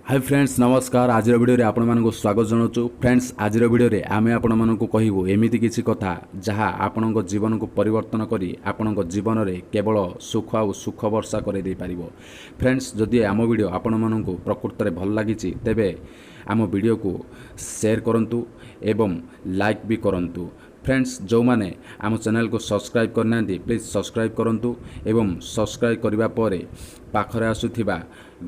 Hi friends नमस्कार। आज video आपण मानक स्वागत जनाऊँ। फ्रेंड्स आज वीडियो आमे आपण मानक कहबू एमिति किछि कथा जहाँ आपण जीवन को परिवर्तन करी आपण जीवन में केवल सुख आ सुख वर्षा कर दे पारिबो। फ्रेंड्स जदि आम वीडियो आपण मानक प्रकृत में भल लगी तेबे आम वीडियो को शेयर करंतु एवं लाइक भी करंतु। फ्रेंड्स जो माने आम चैनल को सब्सक्राइब करना प्लीज सब्सक्राइब करंतु एवं सब्सक्राइब करिबा परे पाखरे आसुथिबा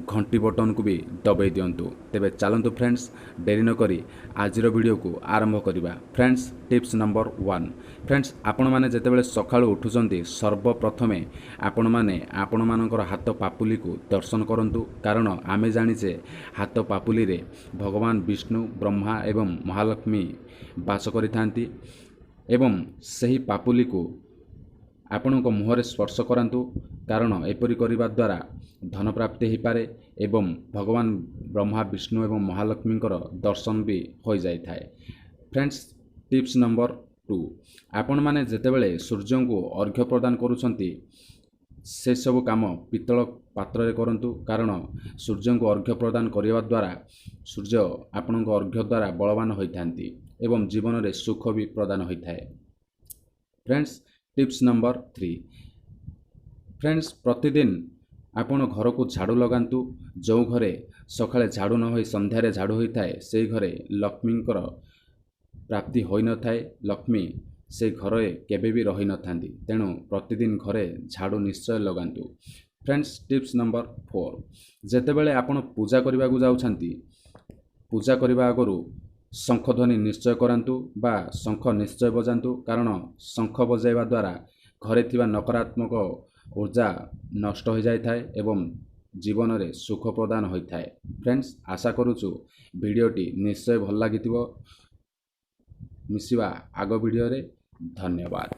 घंटी बटन को भी दबाई दिंतु। तेबे चलतु फ्रेंड्स डेरी न करी आज वीडियो को आरंभ करिबा। Friends tips number 1। फ्रेंड्स आपण माने जेतेबेले सकाळु उठुचंती सर्वप्रथमे आपण माने आपण मानकर हाथ पापुली को दर्शन करंतु, कारण आमे जानिचे हाथ पापुली रे भगवान विष्णु ब्रह्मा एवं महालक्ष्मी वास करिथांती एवं सही पापुली को आपण मुहरे स्पर्श करंतु, कारण एपरी करिबा द्वारा धन प्राप्ति हो पारे एवं भगवान ब्रह्मा विष्णु एवं महालक्ष्मी दर्शन भी हो जाए थाए। Friends tips number 2। आपण माने जेतेबेले सूर्य को अर्घ्य प्रदान करुछंती से सब काम पितल पात्र रे करंतु, कारण सूर्य को अर्घ्य प्रदान करिबा द्वारा सूर्य आपण अर्घ्य द्वारा बलवान होइथांती एवं जीवन में सुख भी प्रदान होता है। Friends tips number 3। फ्रेंड्स प्रतिदिन आपण घर को झाड़ू लगांतु। जो घरे सकाळे झाड़ू न होई संध्यारे झाड़ू होता है से घरे लक्ष्मींकर प्राप्ति होई न थाए। लक्ष्मी से घरे केबे भी रही न थांती, तेणु प्रतिदिन घरे झाड़ू निश्चय लगांतु। Friends tips number 4। जेतेबेले आपण पूजा करबा को जाउछंती, पूजा करबा आगरु शंख ध्वनि निश्चय करांतु बा शंख निश्चय बजांतु, कारण शंख बजाइबा द्वारा घरे थिबा नकारात्मक ऊर्जा नष्ट हो जाए थाए एवं जीवन में सुख प्रदान होता है। फ्रेंड्स आशा करुचु वीडियोटी निश्चय भल लागिथिबो। मिसिबा आगो वीडियो रे। धन्यवाद।